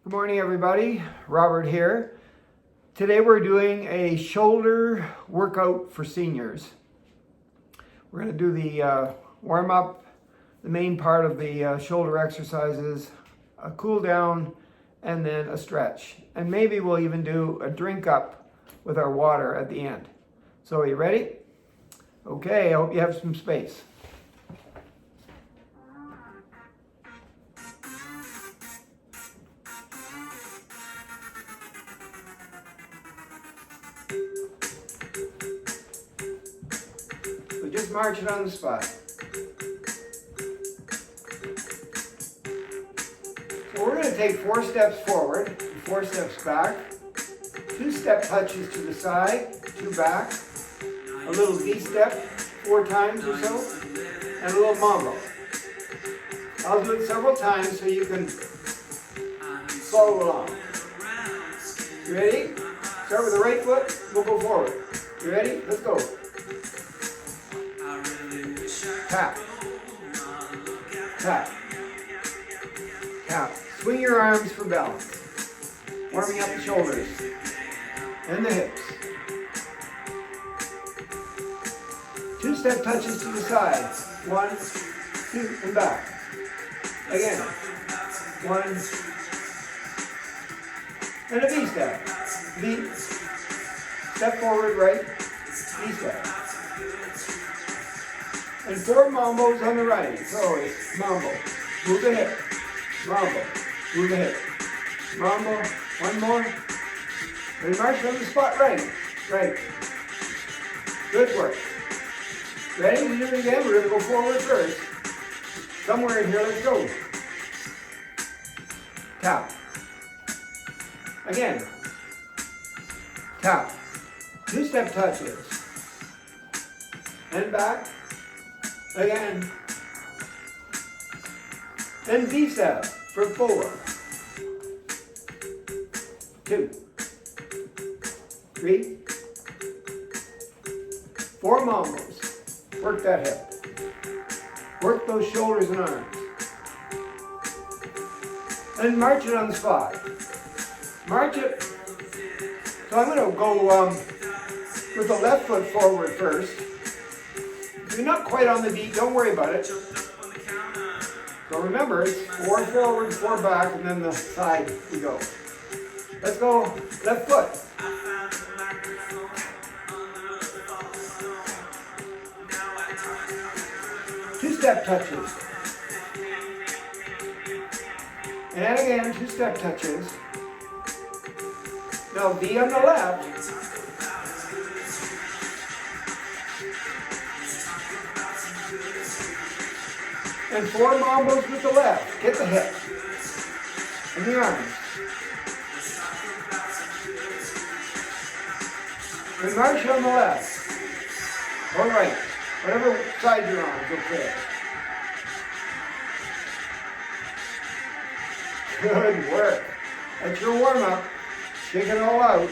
Good morning, everybody. Robert here. Today we're doing a shoulder workout for seniors. We're going to do the warm-up, the main part of the shoulder exercises, a cool down, and then a stretch. And maybe we'll even do a drink up with our water at the end. So are you ready? Okay, I hope you have some space. So just march it on the spot. So we're going to take 4 steps forward, 4 steps back, 2 step touches to the side, 2 back, a little V-step 4 times or so, and a little mambo. I'll do it several times so you can follow along. You ready? Start with the right foot, we'll go forward. You ready? Let's go. Tap. Tap. Tap. Swing your arms for balance. Warming up the shoulders and the hips. 2 step touches to the side. 1, 2, and back. Again. 1. And a V-step. V. Step forward, right. V-step. And 4 mambos on the right. So it's mambo. Move the hip. Mambo. Move the hip. Mambo. 1 more. And march on the spot right. Right. Good work. Ready? We do it again. We're going to go forward first. Somewhere in here, let's go. Tap. Again. Tap. 2 step touches. And back. Again. And V-step for 4. 2. 3. 4 mambos. Work that hip. Work those shoulders and arms. And march it on the spot. March it. So I'm going to go with the left foot forward first. If you're not quite on the beat, don't worry about it. So remember, it's 4 forward, 4 back, and then the side we go. Let's go left foot. Two step touches. And again, 2 step touches. Now V on the left. And 4 mambos with the left. Get the hip. And the arms. And march on the left. Or right. Whatever side you're on is okay. Good work. That's your warm-up. Shake it all out.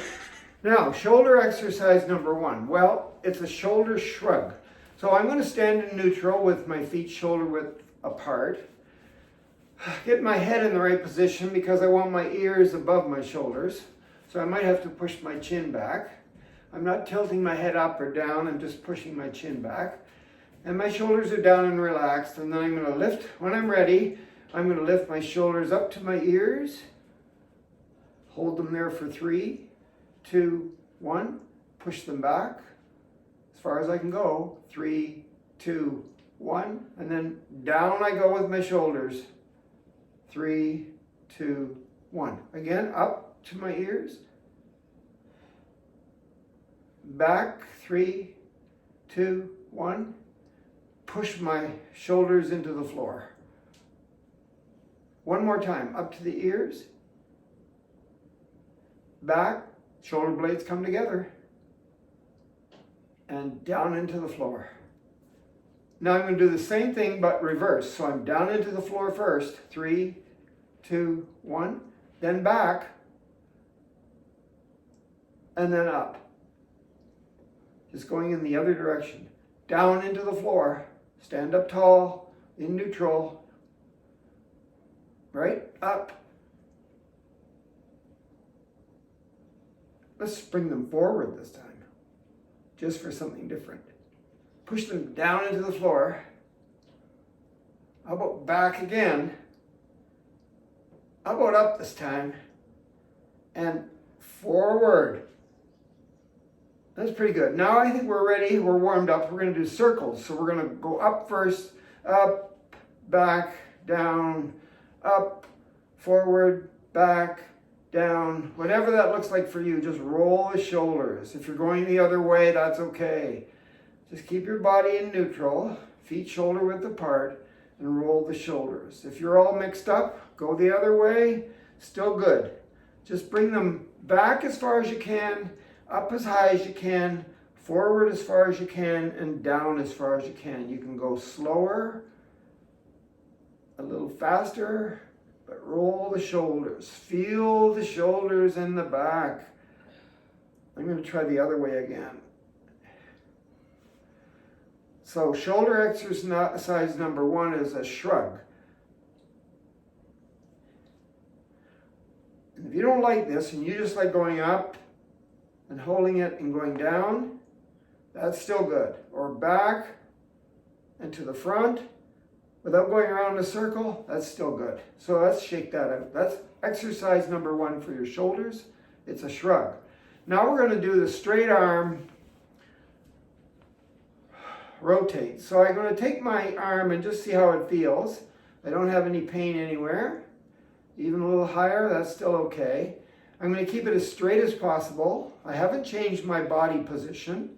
Now, shoulder exercise number 1. Well, it's a shoulder shrug. So I'm going to stand in neutral with my feet shoulder width apart. Get my head in the right position because I want my ears above my shoulders. So I might have to push my chin back. I'm not tilting my head up or down, I'm just pushing my chin back. And my shoulders are down and relaxed, and then I'm going to lift. When I'm ready, I'm going to lift my shoulders up to my ears. Hold them there for 3, 2, 1. Push them back as far as I can go. 3, 2, 1. And then down I go with my shoulders. 3, 2, 1. Again, up to my ears. Back. 3, 2, 1. Push my shoulders into the floor. One more time. Up to the ears. Back. Shoulder blades come together. And down into the floor. Now I'm going to do the same thing but reverse. So I'm down into the floor first. 3, 2, 1. Then back. And then up. Just going in the other direction. Down into the floor. Stand up tall. In neutral. Right? Up. Let's bring them forward this time, just for something different. Push them down into the floor. How about back again? How about up this time? And forward. That's pretty good. Now I think we're ready. We're warmed up. We're going to do circles. So we're going to go up first, up, back, down, up, forward, back, down. Whatever that looks like for you, just roll the shoulders. If you're going the other way, that's okay. Just keep your body in neutral, feet shoulder width apart, and roll the shoulders. If you're all mixed up, go the other way, still good. Just bring them back as far as you can, up as high as you can, forward as far as you can, and down as far as you can. You can go slower, a little faster, but roll the shoulders. Feel the shoulders in the back. I'm going to try the other way again. So shoulder exercise number 1 is a shrug. And if you don't like this and you just like going up and holding it and going down, that's still good. Or back and to the front without going around in a circle, that's still good. So let's shake that out. That's exercise number 1 for your shoulders. It's a shrug. Now we're going to do the straight arm rotate. So I'm going to take my arm and just see how it feels. I don't have any pain anywhere. Even a little higher, that's still okay. I'm going to keep it as straight as possible. I haven't changed my body position.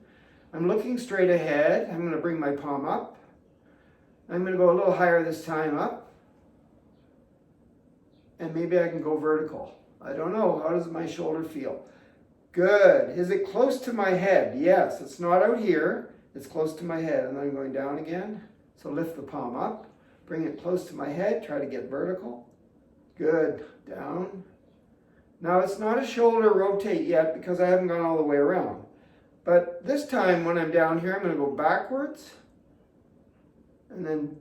I'm looking straight ahead. I'm going to bring my palm up. I'm going to go a little higher this time up. And maybe I can go vertical. I don't know. How does my shoulder feel? Good. Is it close to my head? Yes. It's not out here. It's close to my head. And then I'm going down again. So lift the palm up. Bring it close to my head. Try to get vertical. Good. Down. Now it's not a shoulder rotate yet because I haven't gone all the way around. But this time when I'm down here, I'm going to go backwards. And then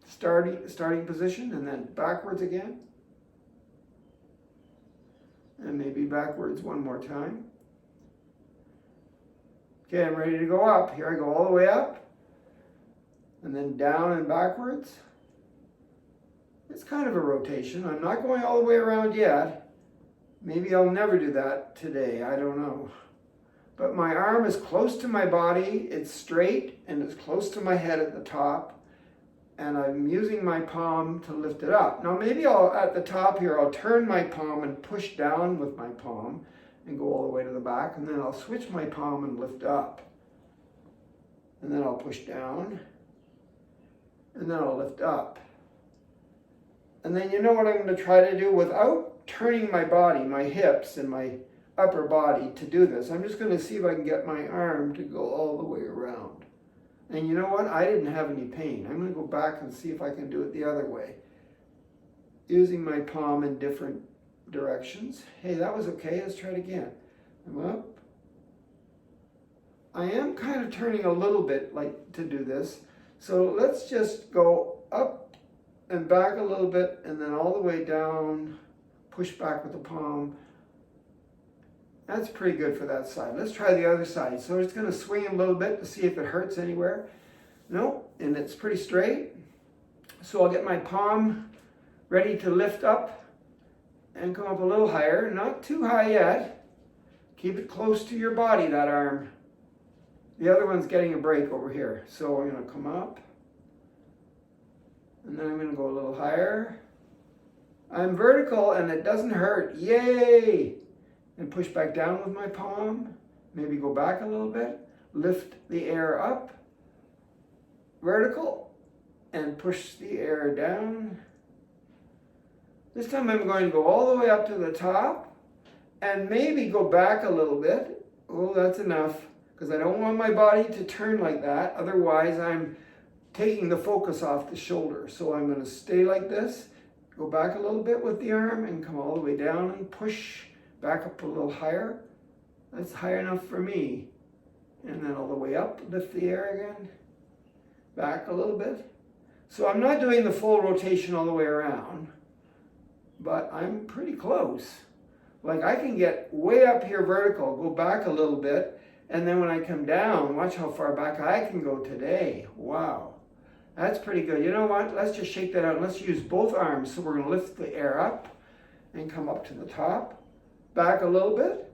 starting position. And then backwards again. And maybe backwards one more time. Okay, I'm ready to go up. Here I go all the way up. And then down and backwards. It's kind of a rotation. I'm not going all the way around yet. Maybe I'll never do that today. I don't know. But my arm is close to my body. It's straight and it's close to my head at the top. And I'm using my palm to lift it up. Now maybe at the top here, I'll turn my palm and push down with my palm and go all the way to the back. And then I'll switch my palm and lift up. And then I'll push down. And then I'll lift up. And then you know what I'm going to try to do without turning my body, my hips and my upper body to do this. I'm just going to see if I can get my arm to go all the way around. And you know what? I didn't have any pain. I'm going to go back and see if I can do it the other way. Using my palm in different directions. Hey, that was okay. Let's try it again. I'm up. I am kind of turning a little bit like to do this. So let's just go up and back a little bit and then all the way down. Push back with the palm. That's pretty good for that side. Let's try the other side. So it's going to swing a little bit to see if it hurts anywhere. No, and it's pretty straight. So I'll get my palm ready to lift up and come up a little higher. Not too high yet. Keep it close to your body, that arm. The other one's getting a break over here. So I'm going to come up. And then I'm going to go a little higher. I'm vertical and it doesn't hurt. Yay! And push back down with my palm. Maybe go back a little bit. Lift the air up. Vertical. And push the air down. This time I'm going to go all the way up to the top. And maybe go back a little bit. Oh, that's enough. Because I don't want my body to turn like that. Otherwise I'm taking the focus off the shoulder. So I'm going to stay like this. Go back a little bit with the arm and come all the way down and push back up a little higher. That's high enough for me. And then all the way up, lift the air again. Back a little bit. So I'm not doing the full rotation all the way around, but I'm pretty close. Like I can get way up here vertical, go back a little bit, and then when I come down, watch how far back I can go today. Wow, that's pretty good. You know what? Let's just shake that out. Let's use both arms. So we're going to lift the air up and come up to the top, back a little bit,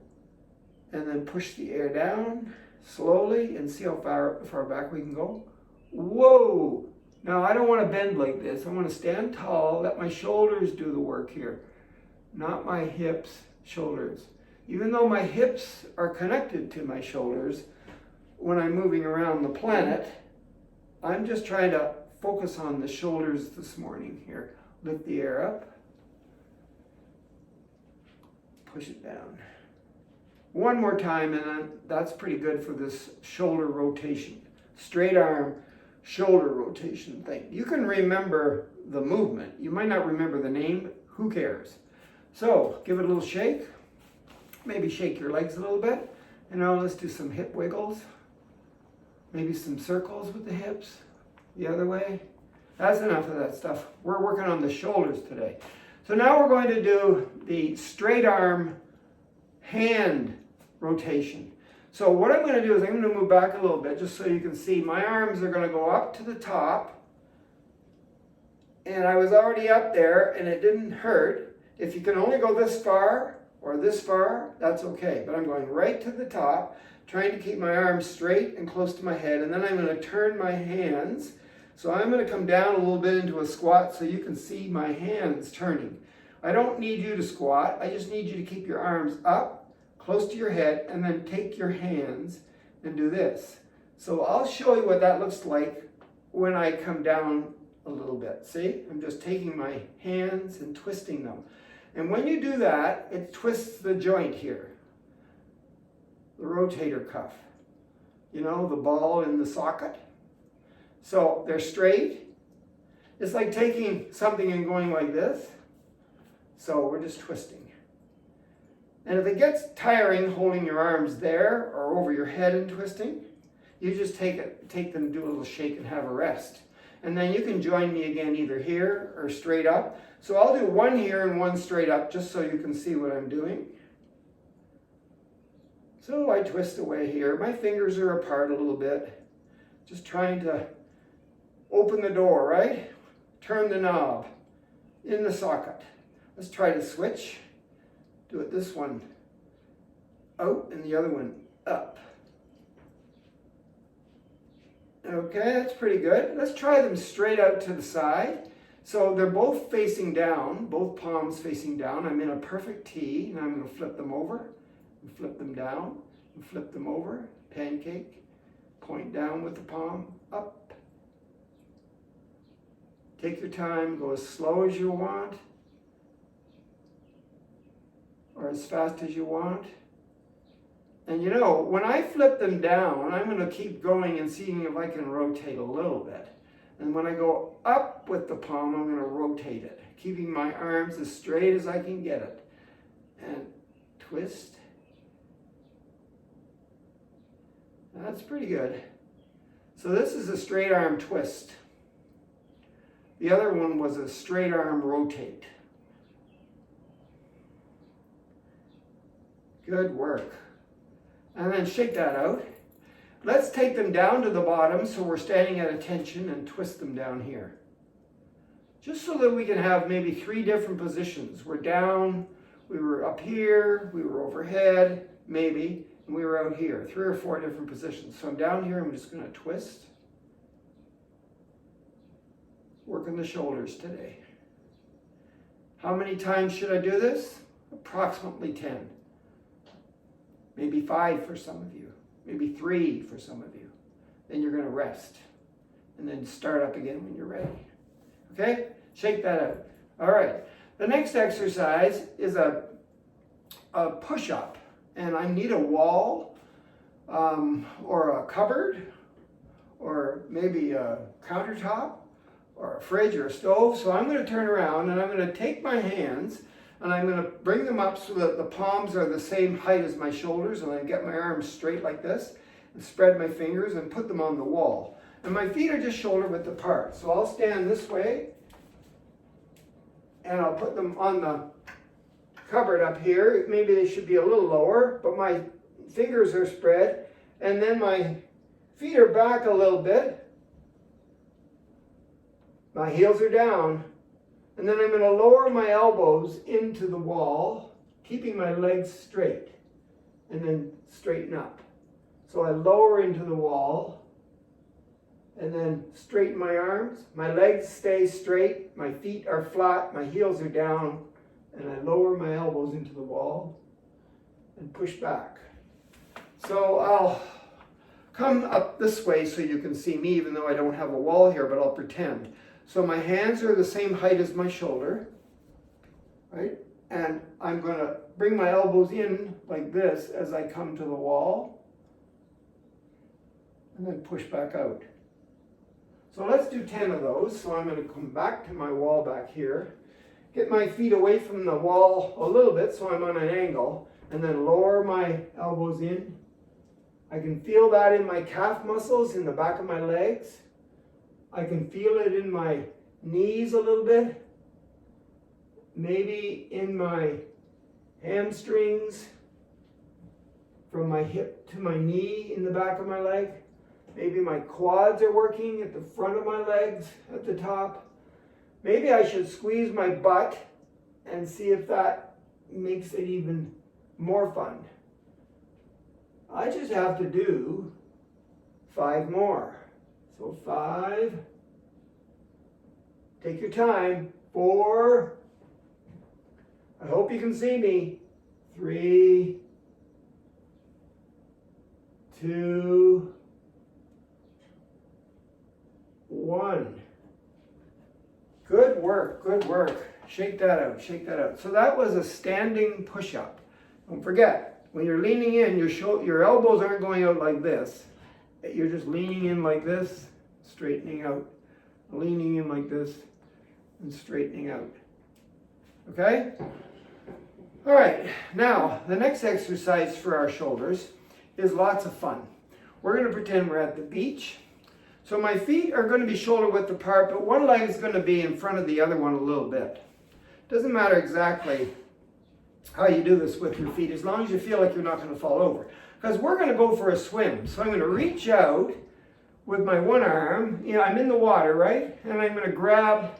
and then push the air down slowly and see how far back we can go. Whoa! Now I don't want to bend like this. I want to stand tall, let my shoulders do the work here, not my hips, shoulders. Even though my hips are connected to my shoulders when I'm moving around the planet, I'm just trying to focus on the shoulders this morning here. Lift the air up, push it down. One more time, and then that's pretty good for this shoulder rotation. Straight arm, shoulder rotation thing. You can remember the movement. You might not remember the name. Who cares? So, give it a little shake. Maybe shake your legs a little bit. And now let's do some hip wiggles. Maybe some circles with the hips. The other way. That's enough of that stuff. We're working on the shoulders today. So now we're going to do the straight arm hand rotation. So what I'm going to do is I'm going to move back a little bit just so you can see my arms are going to go up to the top. And I was already up there and it didn't hurt. If you can only go this far or this far, that's okay. But I'm going right to the top, trying to keep my arms straight and close to my head. And then I'm going to turn my hands. So I'm going to come down a little bit into a squat so you can see my hands turning. I don't need you to squat. I just need you to keep your arms up, close to your head, and then take your hands and do this. So I'll show you what that looks like when I come down a little bit. See? I'm just taking my hands and twisting them. And when you do that, it twists the joint here. The rotator cuff. You know, the ball in the socket. So they're straight. It's like taking something and going like this. So we're just twisting. And if it gets tiring holding your arms there or over your head and twisting, you just take them, do a little shake and have a rest. And then you can join me again either here or straight up. So I'll do one here and one straight up just so you can see what I'm doing. So I twist away here. My fingers are apart a little bit. Just trying to open the door, right? Turn the knob in the socket. Let's try to switch. Do it this one out and the other one up. Okay, that's pretty good. Let's try them straight out to the side. So they're both facing down, both palms facing down. I'm in a perfect T, and I'm going to flip them over, and flip them down, and flip them over. Pancake. Point down with the palm, up. Take your time, go as slow as you want, or as fast as you want. And you know, when I flip them down, I'm going to keep going and seeing if I can rotate a little bit. And when I go up with the palm, I'm going to rotate it, keeping my arms as straight as I can get it. And twist. That's pretty good. So this is a straight arm twist. The other one was a straight arm rotate. Good work. And then shake that out. Let's take them down to the bottom so we're standing at attention and twist them down here. Just so that we can have maybe 3 different positions. We're down, we were up here, we were overhead, maybe, and we were out here. 3 or 4 different positions. So I'm down here, I'm just going to twist. Working the shoulders today. How many times should I do this? Approximately 10. Maybe 5 for some of you. Maybe 3 for some of you. Then you're going to rest. And then start up again when you're ready. Okay? Shake that out. All right. The next exercise is a push-up. And I need a wall or a cupboard or maybe a countertop or a fridge or a stove. So I'm going to turn around and I'm going to take my hands and I'm going to bring them up so that the palms are the same height as my shoulders, and I get my arms straight like this and spread my fingers and put them on the wall. And my feet are just shoulder width apart. So I'll stand this way and I'll put them on the covered up here. Maybe they should be a little lower, but my fingers are spread. And then my feet are back a little bit. My heels are down. And then I'm going to lower my elbows into the wall, keeping my legs straight. And then straighten up. So I lower into the wall. And then straighten my arms. My legs stay straight. My feet are flat. My heels are down. And I lower my elbows into the wall and push back. So I'll come up this way so you can see me, even though I don't have a wall here, but I'll pretend. So my hands are the same height as my shoulder, right? And I'm going to bring my elbows in like this as I come to the wall, and then push back out. So let's do 10 of those. So I'm going to come back to my wall back here, get my feet away from the wall a little bit so I'm on an angle, and then lower my elbows in. I can feel that in my calf muscles in the back of my legs. I can feel it in my knees a little bit. Maybe in my hamstrings, from my hip to my knee in the back of my leg. Maybe my quads are working at the front of my legs at the top. Maybe I should squeeze my butt and see if that makes it even more fun. I just have to do 5 more. So 5. Take your time. 4. I hope you can see me. 3. 2. 1. Good work, good work. Shake that out, shake that out. So that was a standing push-up. Don't forget, when you're leaning in, your elbows aren't going out like this. You're just leaning in like this, straightening out. Leaning in like this, and straightening out. Okay? All right, now the next exercise for our shoulders is lots of fun. We're going to pretend we're at the beach. So my feet are going to be shoulder width apart, but one leg is going to be in front of the other one a little bit. Doesn't matter exactly how you do this with your feet, as long as you feel like you're not going to fall over. Because we're going to go for a swim. So I'm going to reach out with my one arm. You know, I'm in the water, right? And I'm going to grab,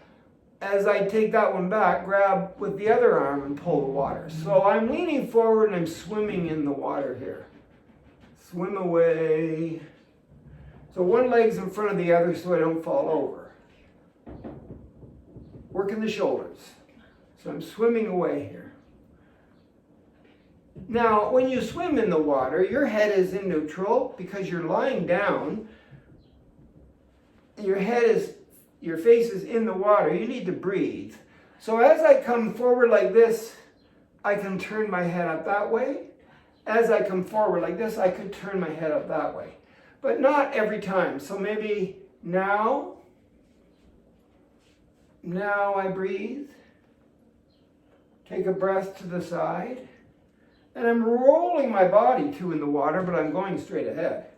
as I take that one back, grab with the other arm and pull the water. So I'm leaning forward and I'm swimming in the water here. Swim away. So one leg's in front of the other so I don't fall over. Working the shoulders. So I'm swimming away here. Now, when you swim in the water, your head is in neutral because you're lying down. Your face is in the water. You need to breathe. So as I come forward like this, I can turn my head up that way. As I come forward like this, I could turn my head up that way. But not every time. So maybe now I breathe. Take a breath to the side. And I'm rolling my body too in the water, but I'm going straight ahead.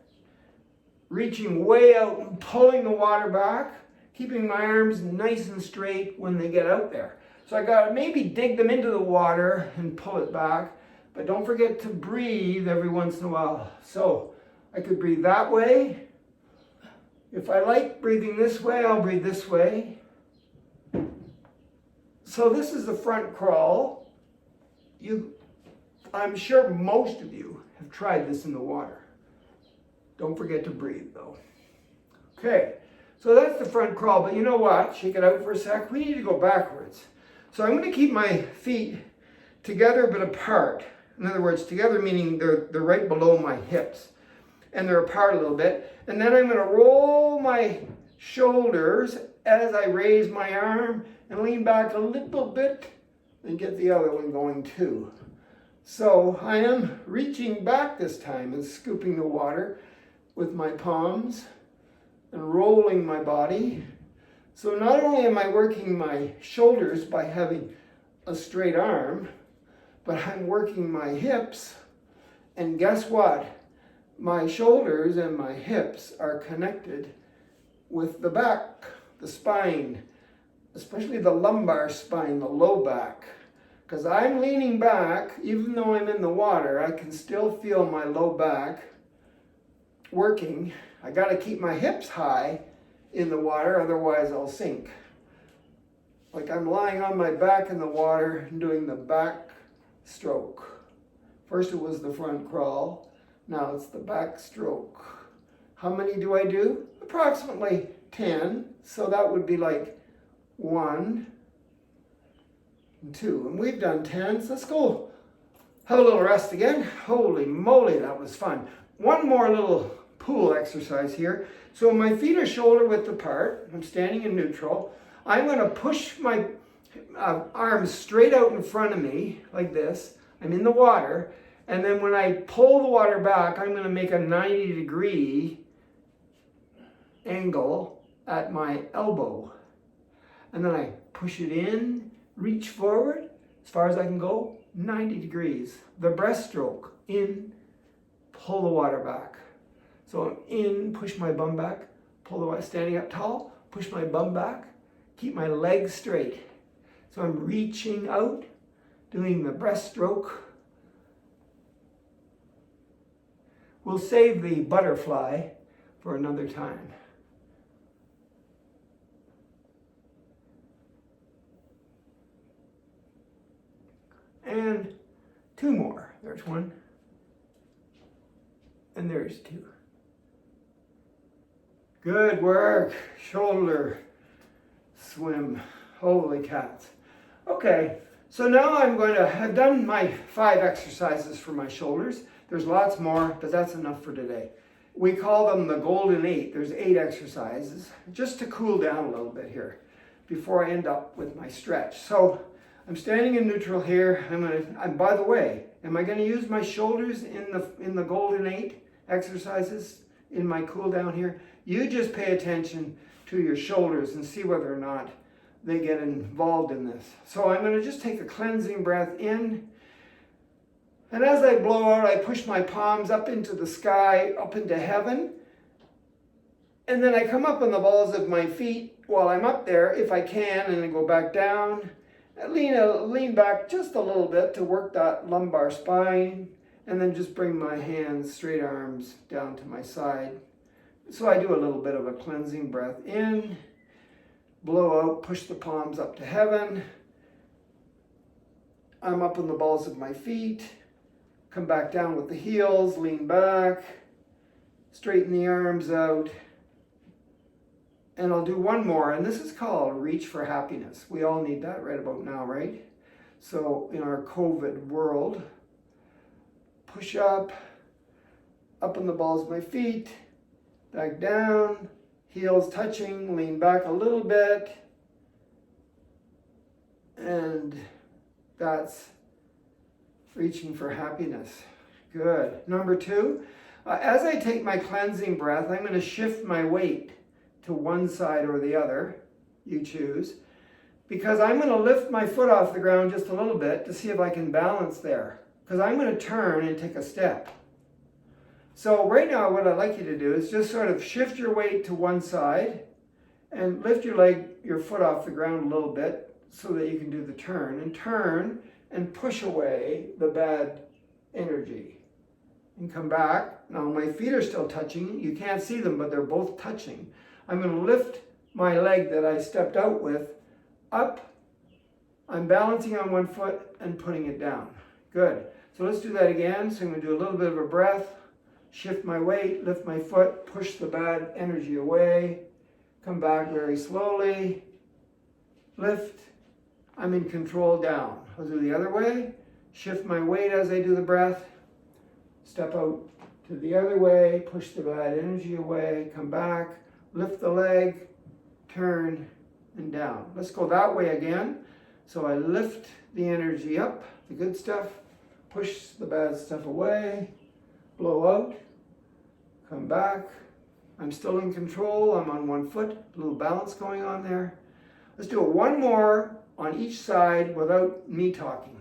Reaching way out and pulling the water back, keeping my arms nice and straight when they get out there. So I got to maybe dig them into the water and pull it back, but don't forget to breathe every once in a while. So I could breathe that way. If I like breathing this way, I'll breathe this way. So this is the front crawl. I'm sure most of you have tried this in the water. Don't forget to breathe though. Okay, so that's the front crawl, but you know what? Shake it out for a sec. We need to go backwards. So I'm going to keep my feet together but apart. In other words, together meaning they're right below my hips. And they're apart a little bit. And then I'm going to roll my shoulders as I raise my arm and lean back a little bit and get the other one going too. So I am reaching back this time and scooping the water with my palms and rolling my body. So not only am I working my shoulders by having a straight arm, but I'm working my hips. And guess what? My shoulders and my hips are connected with the back, the spine, especially the lumbar spine, the low back. because I'm leaning back. Even though I'm in the water, I can still feel my low back working. I got to keep my hips high in the water, otherwise I'll sink. Like I'm lying on my back in the water and doing the back stroke. First it was the front crawl, now it's the back stroke. How many do I do? Approximately 10. So that would be like 1 and 2. And we've done 10, so let's go have a little rest again. Holy moly, that was fun. One more little pool exercise here. So my feet are shoulder width apart. I'm standing in neutral. I'm going to push my arms straight out in front of me like this. I'm in the water. And then when I pull the water back, I'm going to make a 90-degree angle at my elbow. And then I push it in, reach forward as far as I can go, 90 degrees. The breaststroke, in, pull the water back. So I'm in, push my bum back, pull the water, standing up tall, push my bum back, keep my legs straight. So I'm reaching out, doing the breaststroke. We'll save the butterfly for another time. And 2 more. There's 1. And there's 2. Good work. Shoulder swim. Holy cats. Okay, so now I've done my 5 exercises for my shoulders. There's lots more, but that's enough for today. We call them the golden 8. There's 8 exercises, just to cool down a little bit here before I end up with my stretch. So I'm standing in neutral here. By the way, am I going to use my shoulders in the golden 8 exercises in my cool down here? You just pay attention to your shoulders and see whether or not they get involved in this. So I'm going to just take a cleansing breath in. And as I blow out, I push my palms up into the sky, up into heaven. And then I come up on the balls of my feet while I'm up there, if I can, and then go back down. I lean back just a little bit to work that lumbar spine, and then just bring my hands, straight arms, down to my side. So I do a little bit of a cleansing breath in, blow out, push the palms up to heaven. I'm up on the balls of my feet. Come back down with the heels, lean back, straighten the arms out. And I'll do one more, and this is called Reach for Happiness. We all need that right about now, right? So in our COVID world, push up on the balls of my feet, back down, heels touching, lean back a little bit. And that's reaching for happiness. Good. Number 2, as I take my cleansing breath, I'm going to shift my weight to one side or the other. You choose. Because I'm going to lift my foot off the ground just a little bit to see if I can balance there. Because I'm going to turn and take a step. So right now what I'd like you to do is just sort of shift your weight to one side and lift your foot off the ground a little bit so that you can do the turn and push away the bad energy. And come back. Now my feet are still touching. You can't see them, but they're both touching. I'm going to lift my leg that I stepped out with up. I'm balancing on one foot and putting it down. Good. So let's do that again. So I'm going to do a little bit of a breath. Shift my weight, lift my foot, push the bad energy away. Come back very slowly. Lift. I'm in control, down. I'll do the other way. Shift my weight as I do the breath. Step out to the other way, push the bad energy away, come back, lift the leg, turn, and down. Let's go that way again. So I lift the energy up, the good stuff, push the bad stuff away, blow out, come back. I'm still in control, I'm on one foot, a little balance going on there. Let's do it one more on each side without me talking.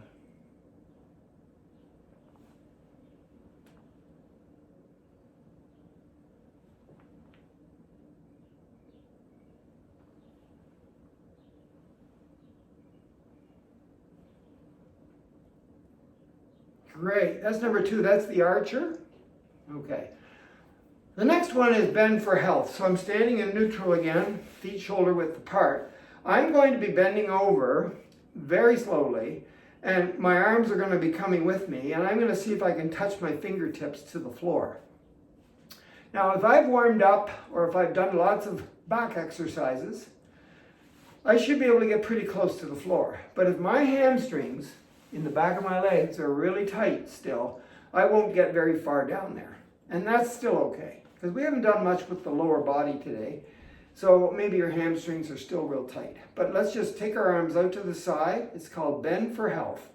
Great. That's number 2. That's the archer. Okay. The next one is bend for health. So I'm standing in neutral again, feet shoulder width apart. I'm going to be bending over very slowly, and my arms are going to be coming with me, and I'm going to see if I can touch my fingertips to the floor. Now, if I've warmed up, or if I've done lots of back exercises, I should be able to get pretty close to the floor. But if my hamstrings in the back of my legs are really tight still, I won't get very far down there. And that's still okay, because we haven't done much with the lower body today. So maybe your hamstrings are still real tight. But let's just take our arms out to the side. It's called bend for health.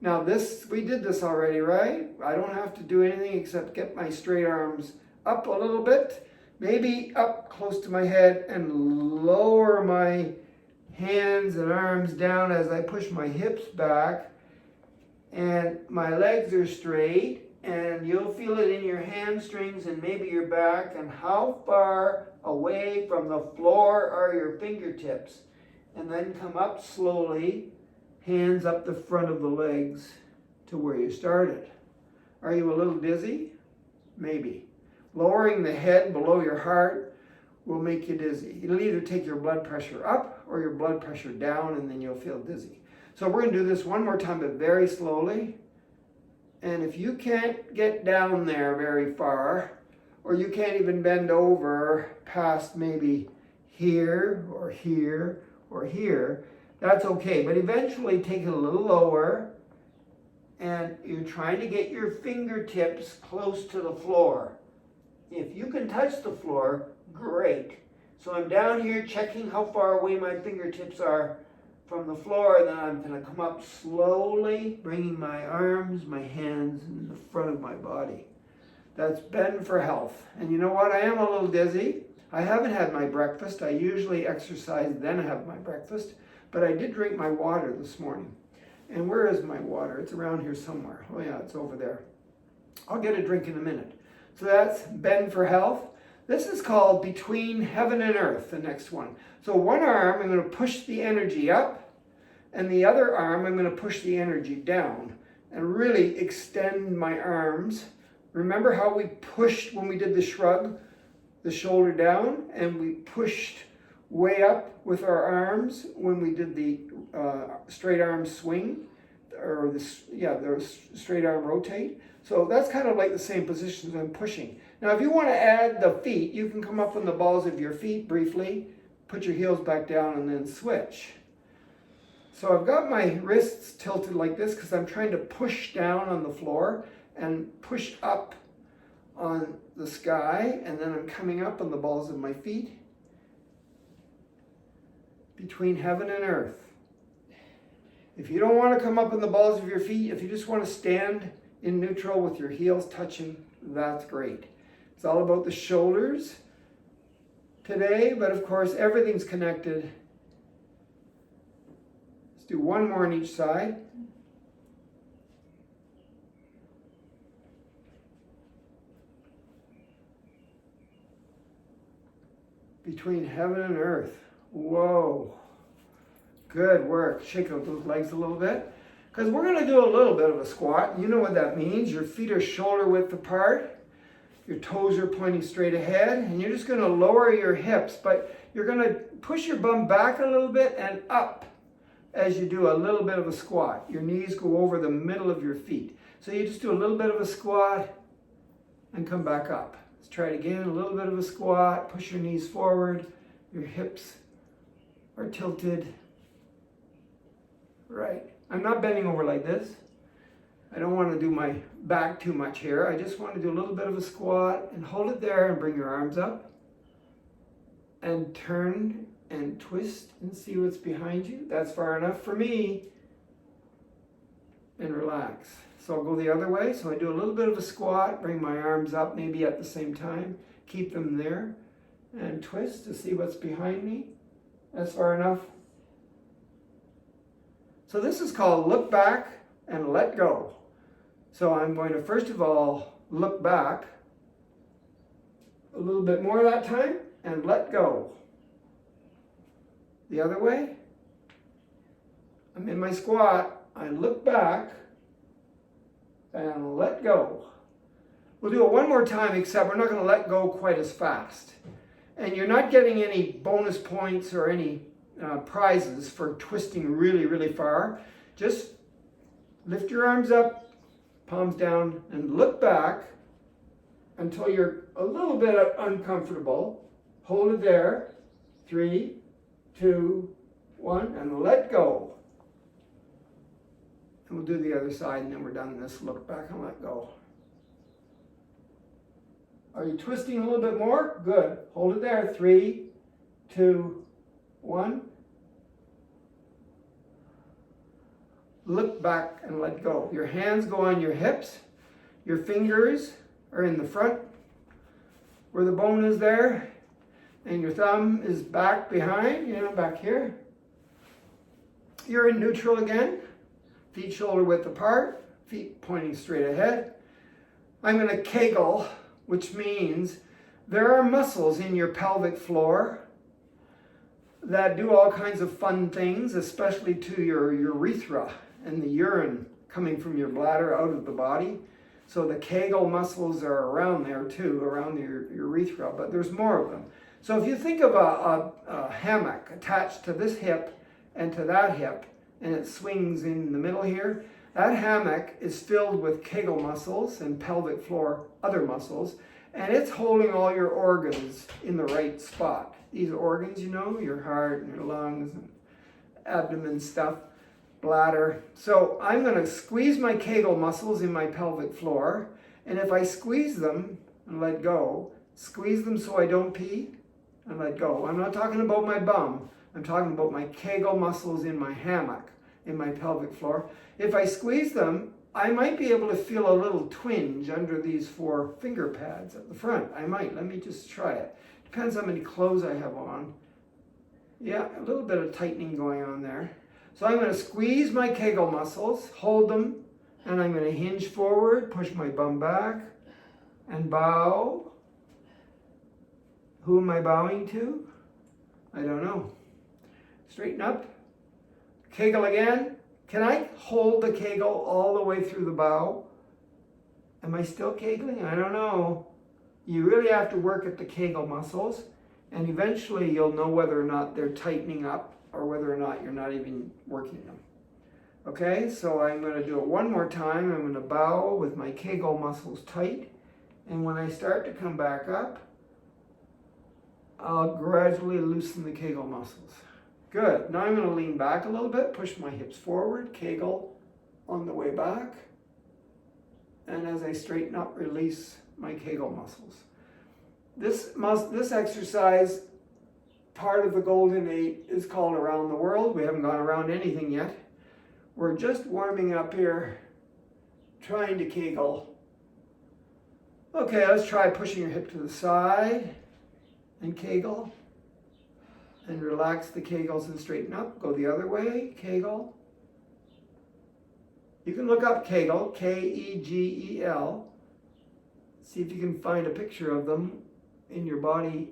Now we did this already, right? I don't have to do anything except get my straight arms up a little bit, maybe up close to my head, and lower my hands and arms down as I push my hips back. And my legs are straight. And you'll feel it in your hamstrings and maybe your back. And how far away from the floor are your fingertips? And then come up slowly, hands up the front of the legs to where you started. Are you a little dizzy? Maybe. Lowering the head below your heart will make you dizzy. It'll either take your blood pressure up or your blood pressure down, and then you'll feel dizzy. So we're going to do this one more time, but very slowly. And if you can't get down there very far, or you can't even bend over past maybe here or here or here, that's okay. But eventually take it a little lower, and you're trying to get your fingertips close to the floor. If you can touch the floor, great. So I'm down here checking how far away my fingertips are from the floor, and then I'm going to come up slowly, bringing my arms, my hands in the front of my body. That's bend for health. And you know what? I am a little dizzy. I haven't had my breakfast. I usually exercise, then have my breakfast. But I did drink my water this morning. And where is my water? It's around here somewhere. Oh yeah, it's over there. I'll get a drink in a minute. So that's bend for health. This is called between heaven and earth, the next one. So one arm, I'm going to push the energy up, and the other arm, I'm going to push the energy down and really extend my arms. Remember how we pushed when we did the shrug, the shoulder down, and we pushed way up with our arms when we did the straight arm swing, or the straight arm rotate. So that's kind of like the same position as I'm pushing. Now, if you want to add the feet, you can come up on the balls of your feet briefly, put your heels back down, and then switch. So I've got my wrists tilted like this because I'm trying to push down on the floor and push up on the sky, and then I'm coming up on the balls of my feet between heaven and earth. If you don't want to come up on the balls of your feet, if you just want to stand in neutral with your heels touching, that's great. It's all about the shoulders today, but of course everything's connected. Let's do one more on each side. Between heaven and earth. Whoa. Good work. Shake out those legs a little bit. Because we're going to do a little bit of a squat. You know what that means. Your feet are shoulder width apart. Your toes are pointing straight ahead. And you're just going to lower your hips. But you're going to push your bum back a little bit and up as you do a little bit of a squat. Your knees go over the middle of your feet. So you just do a little bit of a squat and come back up. Let's try it again. A little bit of a squat. Push your knees forward. Your hips are tilted. Right. I'm not bending over like this. I don't want to do my back too much here. I just want to do a little bit of a squat and hold it there and bring your arms up. And turn and twist and see what's behind you. That's far enough for me. And relax. So I'll go the other way. So I do a little bit of a squat, bring my arms up maybe at the same time. Keep them there. And twist to see what's behind me. That's far enough. So this is called look back and let go. So I'm going to first of all look back a little bit more that time and let go. The other way. I'm in my squat. I look back and let go. We'll do it one more time, except we're not going to let go quite as fast. And you're not getting any bonus points or any prizes for twisting really, really far. Just lift your arms up, palms down, and look back until you're a little bit uncomfortable. Hold it there. 3, 2, 1, and let go. And we'll do the other side, and then we're done this. Look back and let go. Are you twisting a little bit more? Good. Hold it there. 3, 2, 1. Look back and let go. Your hands go on your hips. Your fingers are in the front where the bone is there. And your thumb is back behind, back here. You're in neutral again. Feet shoulder width apart. Feet pointing straight ahead. I'm going to Kegel, which means there are muscles in your pelvic floor that do all kinds of fun things, especially to your urethra and the urine coming from your bladder out of the body. So the Kegel muscles are around there too, around the urethra, but there's more of them. So if you think of a hammock attached to this hip and to that hip, and it swings in the middle here, that hammock is filled with Kegel muscles and pelvic floor other muscles, and it's holding all your organs in the right spot. These organs, your heart and your lungs and abdomen stuff, bladder. So I'm going to squeeze my Kegel muscles in my pelvic floor, and if I squeeze them and let go, squeeze them so I don't pee and let go. I'm not talking about my bum. I'm talking about my Kegel muscles in my hammock, in my pelvic floor. If I squeeze them, I might be able to feel a little twinge under these 4 finger pads at the front. I might. Let me just try it. Depends how many clothes I have on. Yeah, a little bit of tightening going on there. So I'm going to squeeze my Kegel muscles, hold them, and I'm going to hinge forward, push my bum back, and bow. Who am I bowing to? I don't know. Straighten up. Kegel again. Can I hold the Kegel all the way through the bow? Am I still Kegling? I don't know. You really have to work at the Kegel muscles, and eventually you'll know whether or not they're tightening up or whether or not you're not even working them. Okay, so I'm going to do it one more time. I'm going to bow with my Kegel muscles tight, and when I start to come back up, I'll gradually loosen the Kegel muscles. Good. Now I'm going to lean back a little bit, push my hips forward, Kegel on the way back. And as I straighten up, release my Kegel muscles. This exercise, part of the Golden 8, is called Around the World. We haven't gone around anything yet. We're just warming up here, trying to Kegel. Okay, let's try pushing your hip to the side and Kegel. And relax the Kegels and straighten up. Go the other way, Kegel. You can look up Kegel, K-E-G-E-L. See if you can find a picture of them in your body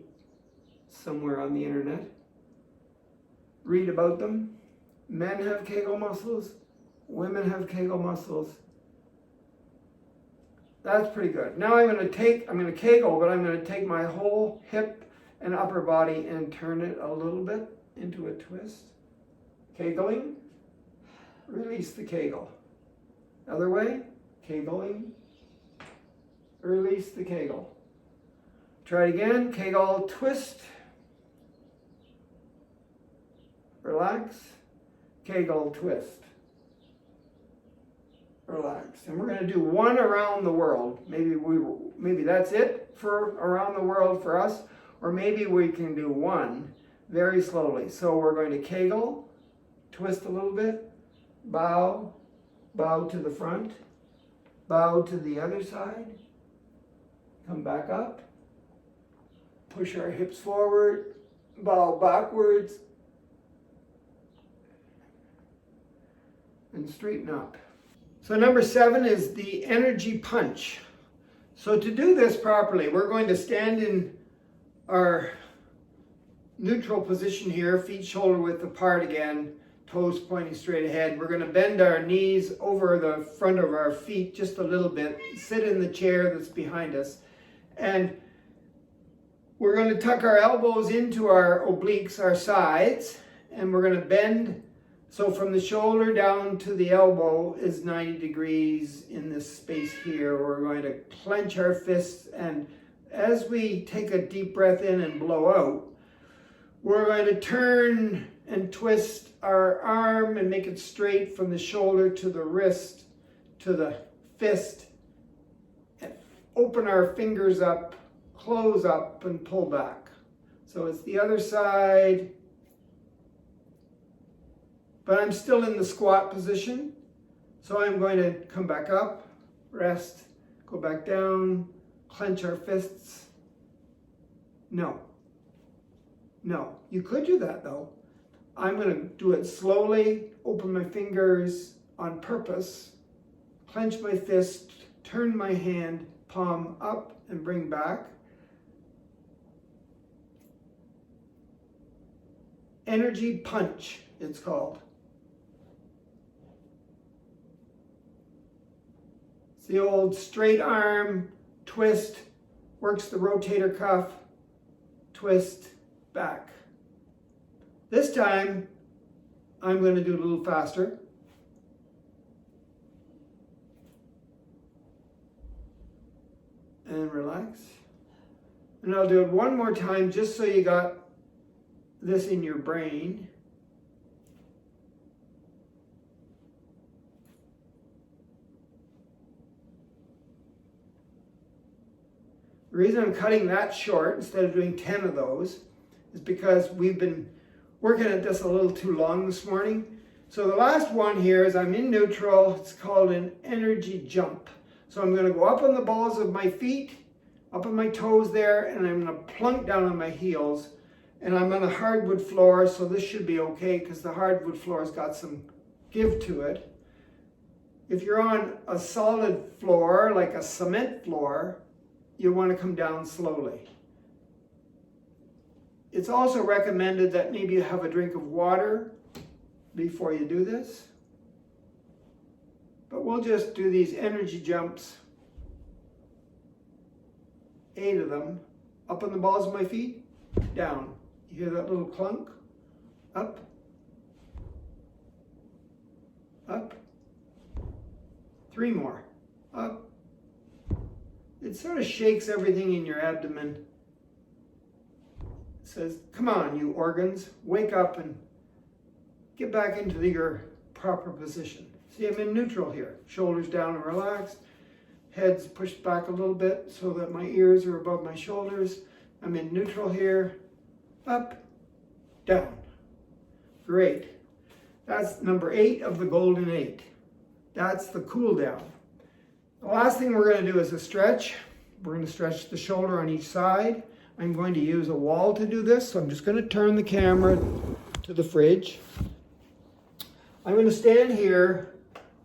somewhere on the internet. Read about them. Men have Kegel muscles. Women have Kegel muscles. That's pretty good. Now I'm going to Kegel, but I'm going to take my whole hip and upper body and turn it a little bit into a twist. Kegeling. Release the Kegel. Other way. Kegeling. Release the Kegel. Try it again. Kegel, twist. Relax. Kegel, twist. Relax. And we're going to do one around the world. Maybe that's it for around the world for us. Or maybe we can do one very slowly. So we're going to Kegel, twist a little bit, bow, bow to the front, bow to the other side, come back up, push our hips forward, bow backwards, and straighten up. So number 7 is the energy punch. So to do this properly, we're going to stand in our neutral position here, feet shoulder width apart again, toes pointing straight ahead. We're going to bend our knees over the front of our feet just a little bit. Sit in the chair that's behind us. And we're going to tuck our elbows into our obliques, our sides, and we're going to bend. So from the shoulder down to the elbow is 90 degrees in this space here. We're going to clench our fists, and as we take a deep breath in and blow out, we're going to turn and twist our arm and make it straight from the shoulder to the wrist to the fist. And open our fingers up, close up, and pull back. So it's the other side. But I'm still in the squat position. So I'm going to come back up, rest, go back down, clench our fists. No. No. You could do that though. I'm going to do it slowly, open my fingers on purpose, clench my fist, turn my hand, palm up and bring back. Energy punch, it's called. It's the old straight arm twist, works the rotator cuff, twist, back. This time, I'm going to do it a little faster. And relax. And I'll do it one more time just so you got this in your brain. The reason I'm cutting that short instead of doing 10 of those is because we've been working at this a little too long this morning. So the last one here is I'm in neutral. It's called an energy jump. So I'm going to go up on the balls of my feet, up on my toes there, and I'm going to plunk down on my heels. And I'm on a hardwood floor, so this should be okay because the hardwood floor has got some give to it. If you're on a solid floor, like a cement floor, you want to come down slowly. It's also recommended that maybe you have a drink of water before you do this. But we'll just do these energy jumps, 8 of them, up on the balls of my feet, down. You hear that little clunk? Up, up, 3 more, up. It sort of shakes everything in your abdomen. It says, come on, you organs, wake up and get back into your proper position. See, I'm in neutral here. Shoulders down and relaxed. Head's pushed back a little bit so that my ears are above my shoulders. I'm in neutral here. Up, down. Great. That's number 8 of the golden 8. That's the cool down. The last thing we're going to do is a stretch. We're going to stretch the shoulder on each side. I'm going to use a wall to do this, so I'm just going to turn the camera to the fridge. I'm going to stand here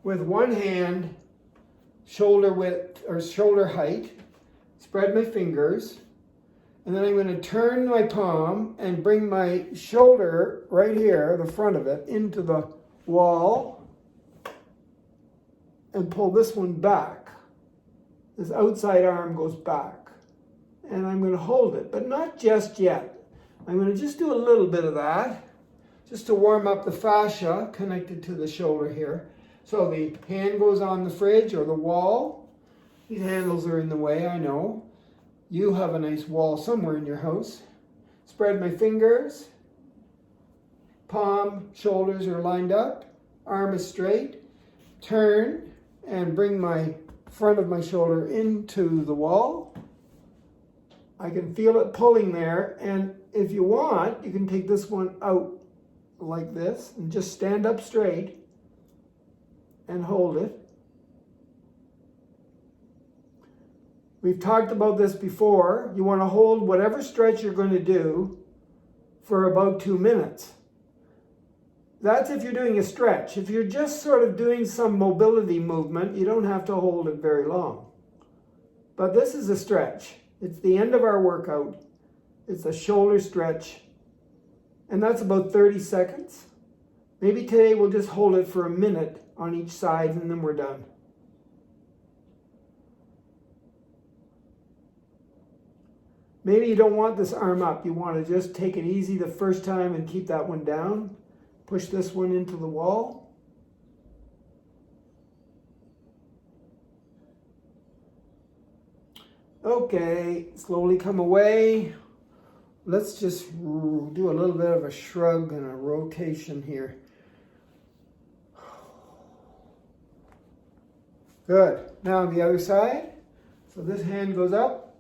with one hand shoulder width or shoulder height, spread my fingers, and then I'm going to turn my palm and bring my shoulder right here, the front of it, into the wall and pull this one back. This outside arm goes back. And I'm going to hold it, but not just yet. I'm going to just do a little bit of that, just to warm up the fascia connected to the shoulder here. So the hand goes on the fridge or the wall. These handles are in the way, I know. You have a nice wall somewhere in your house. Spread my fingers. Palm, shoulders are lined up. Arm is straight. Turn and bring my front of my shoulder into the wall. I can feel it pulling there, and if you want, you can take this one out like this and just stand up straight and hold it. We've talked about this before. You want to hold whatever stretch you're going to do for about 2 minutes. That's if you're doing a stretch. If you're just sort of doing some mobility movement, you don't have to hold it very long. But this is a stretch. It's the end of our workout. It's a shoulder stretch. And that's about 30 seconds. Maybe today we'll just hold it for a minute on each side and then we're done. Maybe you don't want this arm up. You want to just take it easy the first time and keep that one down. Push this one into the wall. Okay, slowly come away. Let's just do a little bit of a shrug and a rotation here. Good. Now on the other side. So this hand goes up.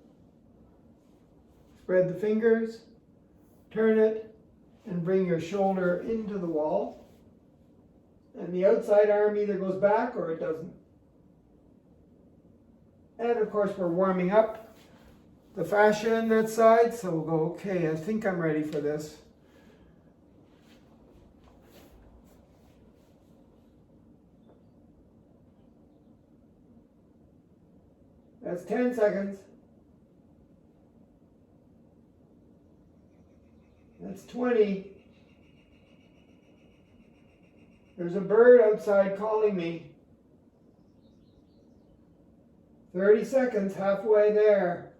Spread the fingers, turn it, and bring your shoulder into the wall. And the outside arm either goes back or it doesn't. And of course we're warming up the fascia on that side, so we'll go, okay, I think I'm ready for this. That's 10 seconds. That's 20. There's a bird outside calling me. 30 seconds, halfway there.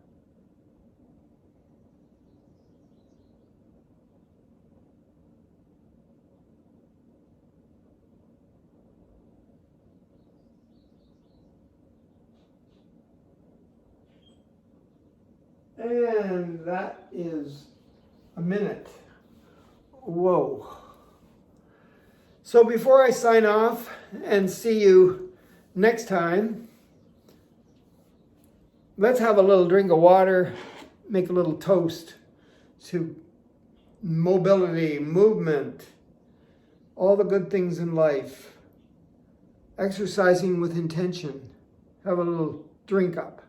And that is a minute. Whoa. So before I sign off and see you next time, let's have a little drink of water, make a little toast to mobility, movement, all the good things in life, exercising with intention. Have a little drink up.